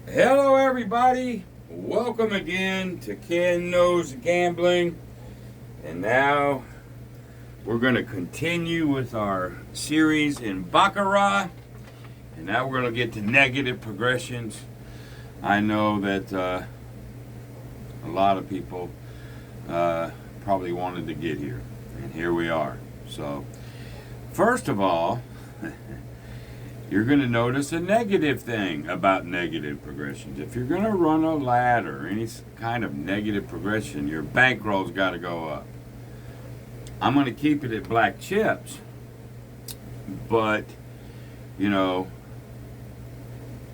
Hello, everybody. Welcome again to Ken Knows Gambling. And now we're going to continue with our series in Baccarat. And now we're going to get to negative progressions. I know that a lot of people probably wanted to get here. And here we are. So, first of all, you're going to notice a negative thing about negative progressions. If you're going to run a ladder, any kind of negative progression, your bankroll's got to go up. I'm going to keep it at black chips, but, you know,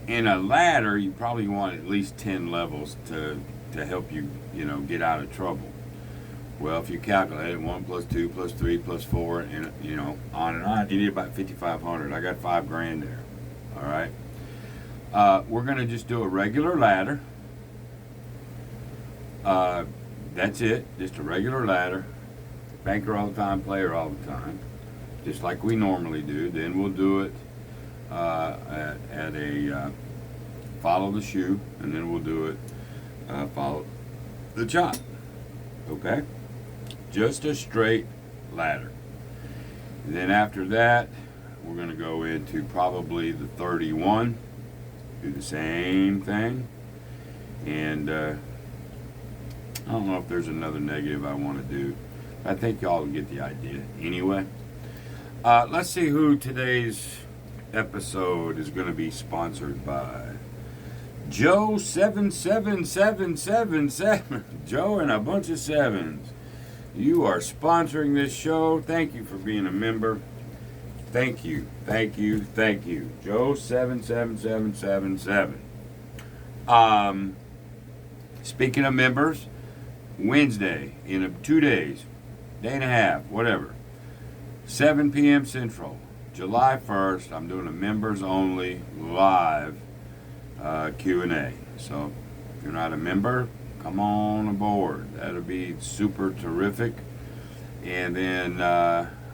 in a ladder, you probably want at least 10 levels to help you, get out of trouble. Well, if you calculate it, 1 plus 2 plus 3 plus 4, and on and on, you need about 5,500. I got $5,000 there. All right. We're gonna just do a regular ladder. That's it. Just a regular ladder. Banker all the time, player all the time, just like we normally do. Then we'll do it at a follow the shoe, and then we'll do it follow the chop. Okay. Just a straight ladder. And then after that, we're going to go into probably the 31. Do the same thing. And I don't know if there's another negative I want to do. I think y'all will get the idea. Anyway, let's see who today's episode is going to be sponsored by. Joe77777. Joe and a bunch of sevens. You are sponsoring this show. Thank you for being a member. Thank you. Joe77777. Speaking of members, Wednesday, in 2 days, day and a half, whatever, 7 p.m. Central, July 1st, I'm doing a members only live Q&A. So if you're not a member, come on aboard. That'll be super terrific. And then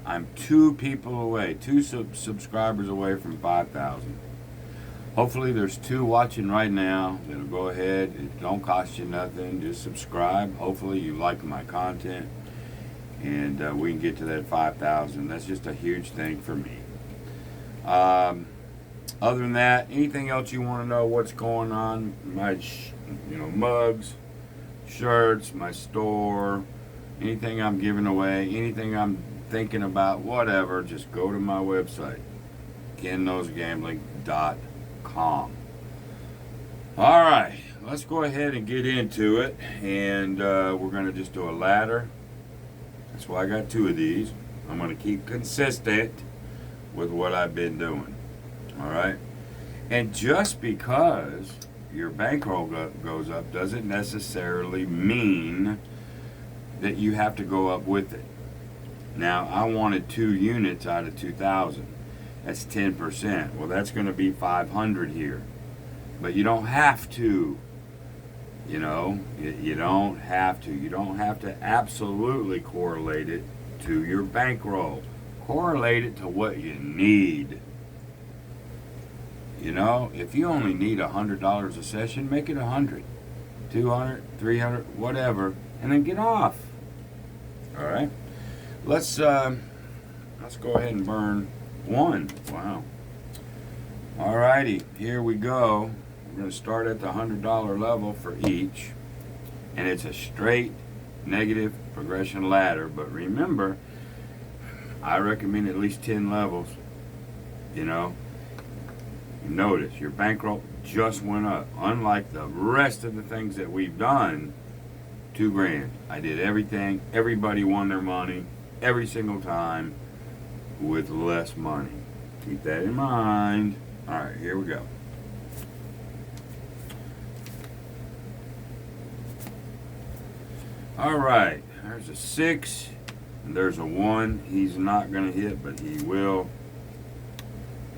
I'm 2 people away, 2 subscribers away from 5,000. Hopefully there's 2 watching right now that'll go ahead. It don't cost you nothing. Just subscribe. Hopefully you like my content. And we can get to that 5,000. That's just a huge thing for me. Other than that, anything else you want to know what's going on? My, mugs, shirts, my store, anything I'm giving away, anything I'm thinking about, whatever, just go to my website, KenKnowsGambling.com. All right, let's go ahead and get into it, and we're going to just do a ladder. That's why I got 2 of these. I'm going to keep consistent with what I've been doing. All right, and just because your bankroll goes up doesn't necessarily mean that you have to go up with it. Now, I wanted 2 units out of 2,000. That's 10%. Well, that's going to be 500 here, but you don't have to. You don't have to. You don't have to absolutely correlate it to your bankroll. Correlate it to what you need. If you only need $100 a session, make it 100, 200, 300, whatever, and then get off. All right. Let's go ahead and burn 1. Wow. All righty, here we go. We're going to start at the $100 level for each, and it's a straight negative progression ladder. But remember, I recommend at least 10 levels. Notice your bankroll just went up. Unlike the rest of the things that we've done, $2,000. I did everything. Everybody won their money every single time with less money. Keep that in mind. All right, here we go. All right, there's a 6 and there's a 1. He's not going to hit, but he will.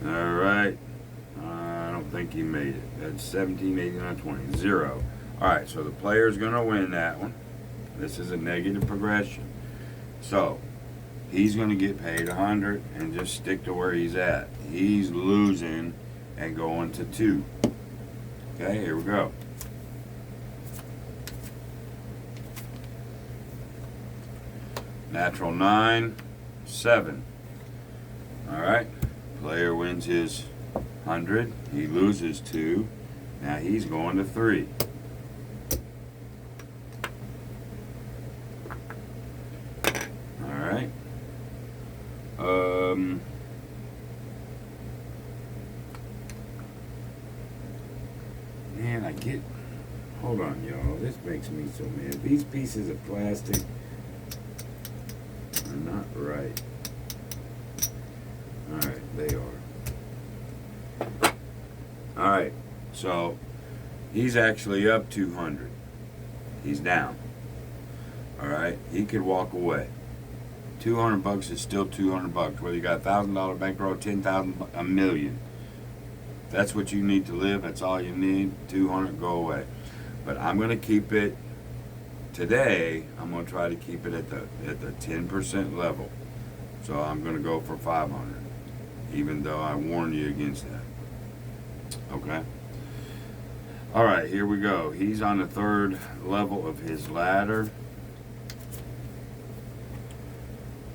All right. I don't think he made it. That's 17, 89, 20. 0. All right, so the player's going to win that one. This is a negative progression. So he's going to get paid 100 and just stick to where he's at. He's losing and going to 2. Okay, here we go. Natural 9, 7. All right. Player wins his 100. He loses 2. Now he's going to 3. All right. Man, hold on, y'all. This makes me so mad. These pieces of plastic are not right. All right, they are. All right, so he's actually up 200. He's down. All right, he could walk away. $200 is still $200. Whether you got $1,000 bankroll, 10,000, a million. That's what you need to live. That's all you need. 200, go away. But I'm going to keep it today. I'm going to try to keep it at the 10% level. So I'm going to go for 500, even though I warned you against that. Okay. All right, here we go. He's on the 3rd level of his ladder.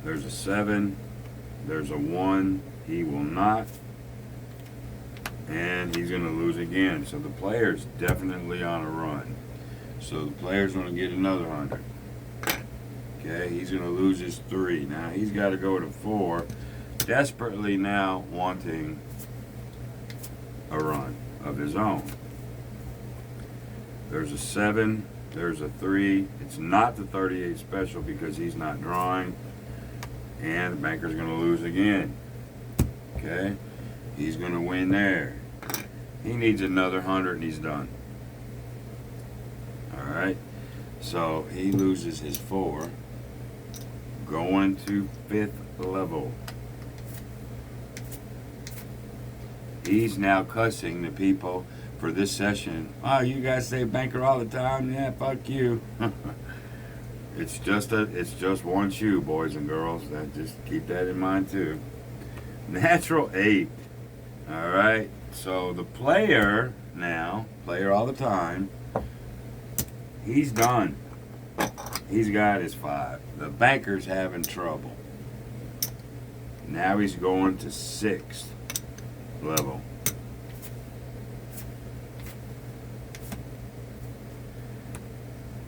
There's a 7. There's a 1. He will not. And he's going to lose again. So the player's definitely on a run. So the player's going to get another 100. Okay, he's going to lose his 3. Now he's got to go to 4. Desperately now wanting a run of his own. There's a 7. There's a 3. It's not the 38 special because he's not drawing. And the banker's going to lose again. Okay, he's going to win there. He needs another 100 and he's done. All right, so he loses his 4. Going to 5th level. He's now cussing the people for this session. Oh, you guys say banker all the time? Yeah, fuck you. It's just one shoe, boys and girls. Just keep that in mind too. Natural 8. All right. So the player now, player all the time, he's done. He's got his 5. The banker's having trouble. Now he's going to 6th level.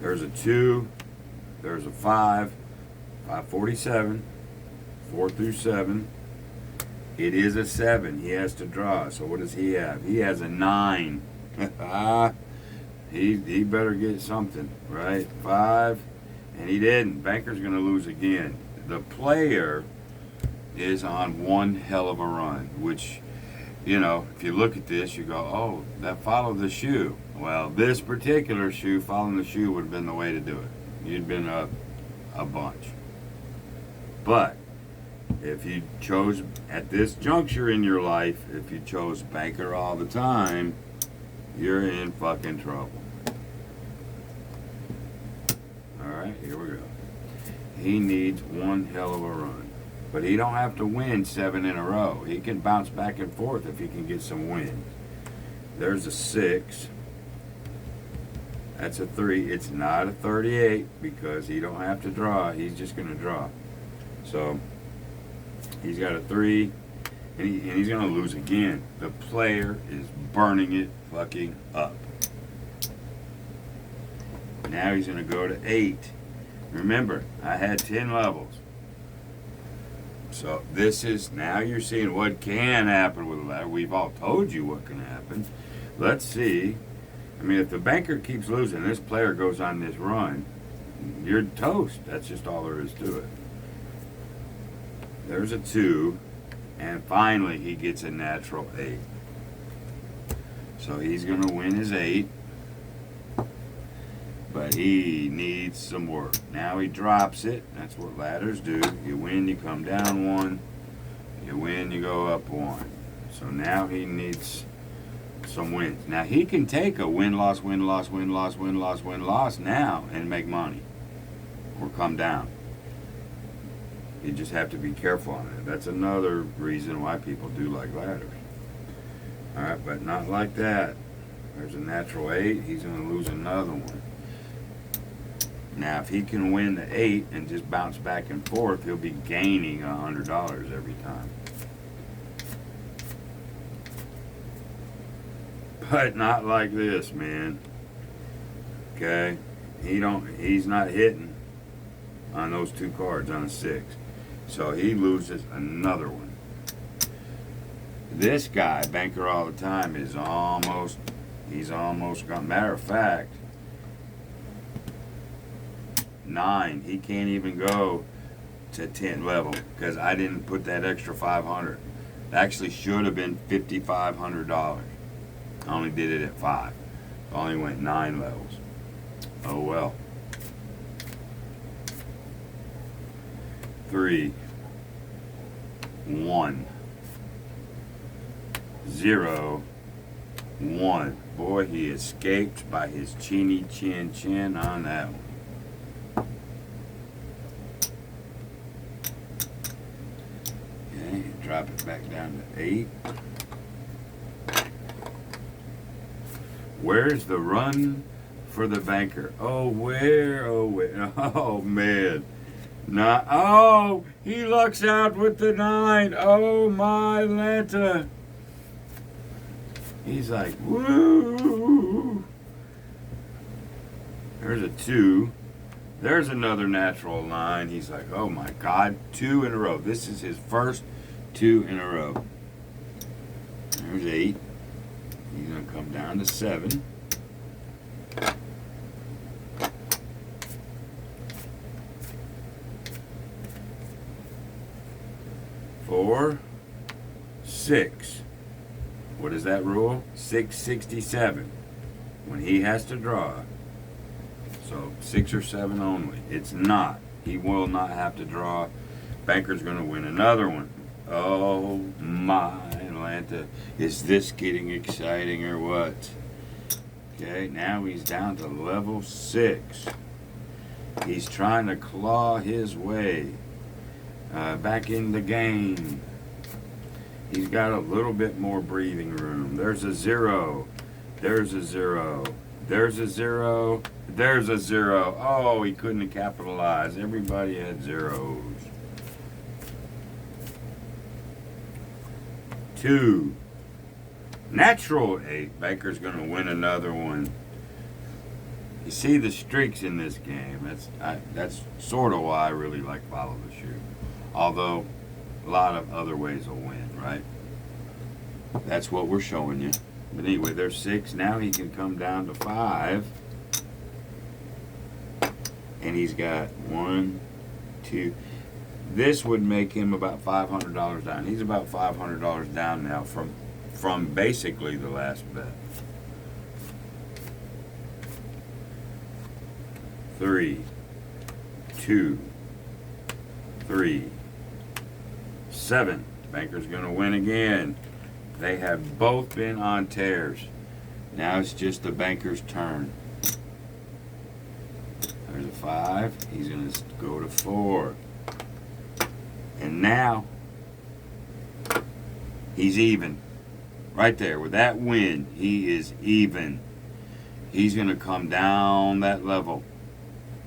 There's a 2. There's a 5. 547. 4 through 7. It is a 7. He has to draw. So what does he have? He has a 9. He better get something, right? 5. And he didn't. Banker's going to lose again. The player is on one hell of a run, which, you know, if you look at this, you go, oh, that followed the shoe. Well, this particular shoe, following the shoe would have been the way to do it. You'd been up a bunch. But if you chose, at this juncture in your life, if you chose banker all the time, you're in fucking trouble. Alright, here we go. He needs one hell of a run. But he don't have to win 7 in a row. He can bounce back and forth if he can get some wins. There's a 6. That's a 3. It's not a 38 because he don't have to draw. He's just going to draw. So he's got a 3, and he's going to lose again. The player is burning it fucking up. Now he's going to go to 8. Remember, I had 10 levels. So this is, now you're seeing what can happen with a ladder. We've all told you what can happen. Let's see. I mean, if the banker keeps losing, this player goes on this run, you're toast. That's just all there is to it. There's a 2, and finally he gets a natural 8. So he's going to win his 8, but he needs some work. Now he drops it. That's what ladders do. You win, you come down 1. You win, you go up 1. So now he needs some wins. Now he can take a win-loss, win-loss, win-loss, win-loss, win-loss now and make money or come down. You just have to be careful on it. That's another reason why people do like ladders. All right, but not like that. There's a natural 8. He's going to lose another one. Now, if he can win the 8 and just bounce back and forth, he'll be gaining $100 every time. But not like this, man. Okay? He's not hitting on those 2 cards on a 6. So he loses another one. This guy, Banker All the Time, he's almost gone. Matter of fact, 9, he can't even go to 10 level because I didn't put that extra 500. It actually should have been $5,500. I only did it at 5. I only went 9 levels. Oh well. 3, 1, 0, 1. Boy, he escaped by his chinny chin chin on that one. Okay, drop it back down to 8. Where's the run for the banker? Oh, where? Oh, where? Oh, man. Not, oh, he lucks out with the 9. Oh, my Lanta. He's like, woo. There's a 2. There's another natural 9. He's like, oh, my God, 2 in a row. This is his first 2 in a row. There's 8. He's going to come down to 7. Four, 6. What is that rule? 667. When he has to draw. So 6 or 7 only. It's not. He will not have to draw. Banker's going to win another one. Oh my Atlanta. Is this getting exciting or what? Okay, now he's down to level 6. He's trying to claw his way back in the game. He's got a little bit more breathing room. There's a 0. There's a 0. There's a 0. There's a 0. Oh, he couldn't have capitalized. Everybody had zeros. 2. Natural 8. Banker's going to win another one. You see the streaks in this game. That's sort of why I really like Follow the Shoe. Although, a lot of other ways will win, right? That's what we're showing you. But anyway, there's 6. Now he can come down to 5. And he's got 1, 2. This would make him about $500 down. He's about $500 down now from basically the last bet. 3, 2, 3, 7. Banker's going to win again. They have both been on tears. Now it's just the banker's turn. There's a 5. He's going to go to 4. And now he's even. Right there. With that win, he is even. He's going to come down that level.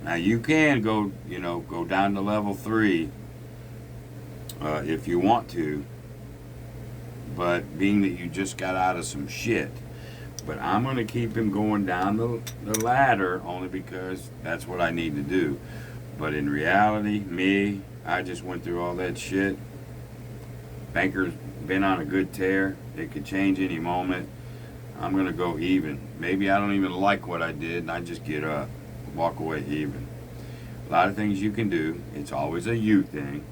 Now you can go down to level 3 if you want to. But being that you just got out of some shit. But I'm going to keep him going down the ladder only because that's what I need to do. But in reality, I just went through all that shit. Banker's been on a good tear. It could change any moment. I'm going to go even. Maybe I don't even like what I did and I just get up. Walk away even. A lot of things you can do. It's always a you thing.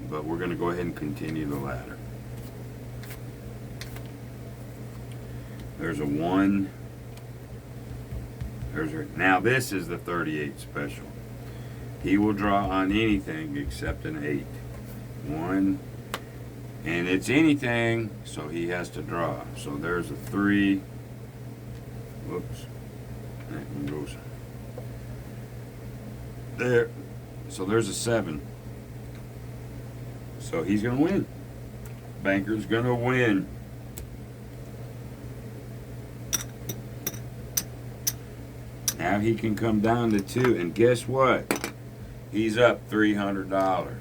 But we're going to go ahead and continue the ladder. There's a 1. Now this is the 38 special. He will draw on anything except an 8. 1. And it's anything, so he has to draw. So there's a 3. Whoops. That one goes there. So there's a 7. So he's going to win. Banker's going to win. Now he can come down to 2, and guess what? He's up $300.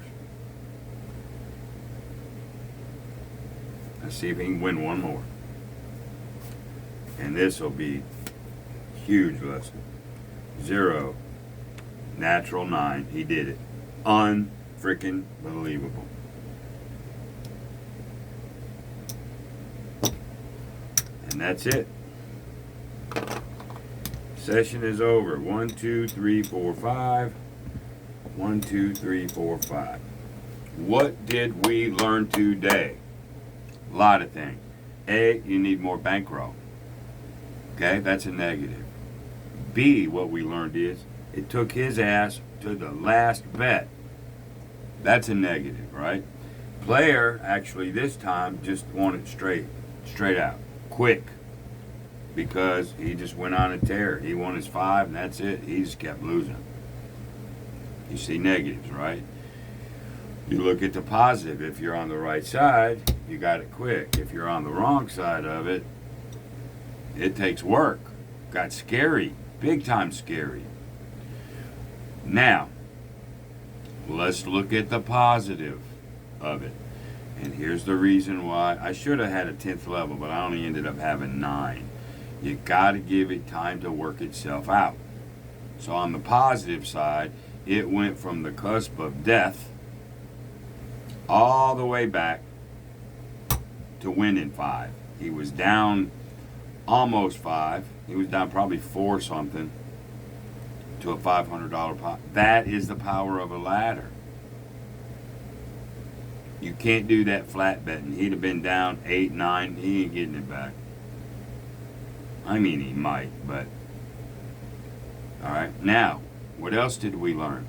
Let's see if he can win one more. And this will be huge lesson. 0, natural 9. He did it. Unfreaking believable. And that's it. Session is over. 1, 2, 3, 4, 5. 1, 2, 3, 4, 5. What did we learn today? A lot of things. A, you need more bankroll. Okay, that's a negative. B, what we learned is it took his ass to the last bet. That's a negative, right? Player actually this time just won it straight out, quick, because he just went on a tear. He won his 5 and that's it. He just kept losing. You see negatives, right? You look at the positive. If you're on the right side, you got it quick. If you're on the wrong side of it, it takes work. Got scary. Big time scary. Now, let's look at the positive of it. And here's the reason why. I should have had a 10th level, but I only ended up having 9. You got to give it time to work itself out. So on the positive side, it went from the cusp of death all the way back to winning 5. He was down almost 5. He was down probably 4 something to a $500 pot. That is the power of a ladder. You can't do that flat betting. He'd have been down 8, 9. He ain't getting it back. I mean, he might, but all right. Now, what else did we learn?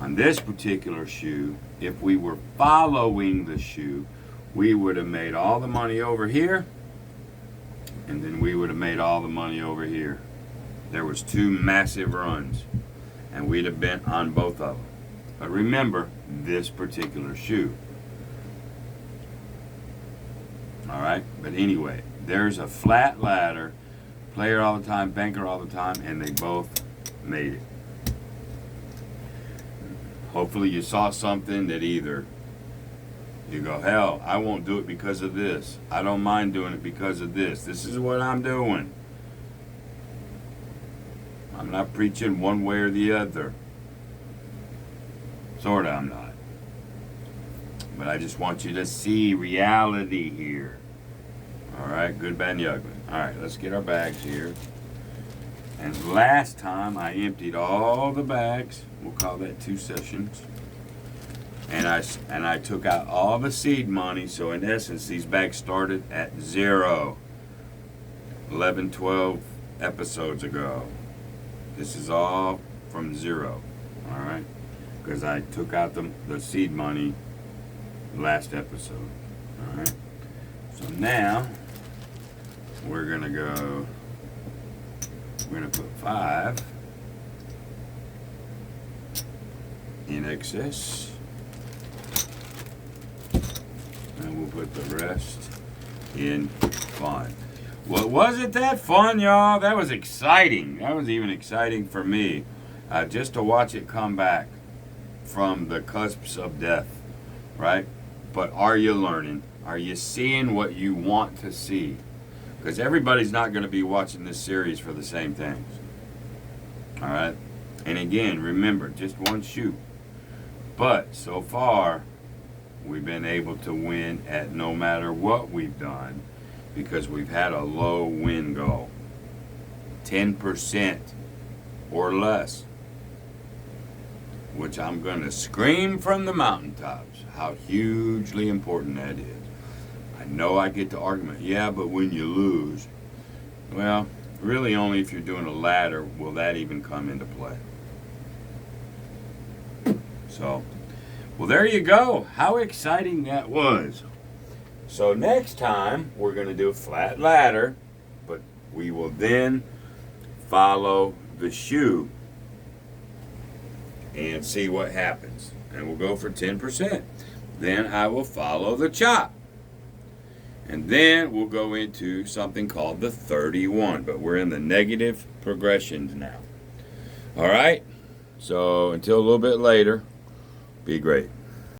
On this particular shoe, if we were following the shoe, we would have made all the money over here, and then we would have made all the money over here. There was 2 massive runs, and we'd have been on both of them. But remember, this particular shoe. All right, but anyway, there's a flat ladder, player all the time, banker all the time, and they both made it. Hopefully you saw something that either you go, hell, I won't do it because of this. I don't mind doing it because of this. This is what I'm doing. I'm not preaching one way or the other. Sorta I'm not. But I just want you to see reality here. Alright, good, bad, and the ugly. Alright, let's get our bags here. And last time I emptied all the bags. We'll call that 2 sessions. And I took out all the seed money, so in essence these bags started at 0 11, 12 episodes ago. This is all from 0, all right? Because I took out the seed money last episode, all right? So now we're gonna put 5 in excess. And we'll put the rest in fun. Well, wasn't that fun, y'all? That was exciting. That was even exciting for me. Just to watch it come back from the cusps of death, right? But are you learning? Are you seeing what you want to see? Because everybody's not going to be watching this series for the same things. All right? And again, remember, just one shoot. But so far, we've been able to win at no matter what we've done because we've had a low win goal. 10% or less. Which I'm going to scream from the mountaintops how hugely important that is. I know I get the argument, yeah, but when you lose, well, really only if you're doing a ladder will that even come into play. So, well, there you go. How exciting that was. So next time, we're going to do a flat ladder, but we will then follow the shoe and see what happens. And we'll go for 10%. Then I will follow the chop. And then we'll go into something called the 31. But we're in the negative progressions now. All right? So until a little bit later, be great.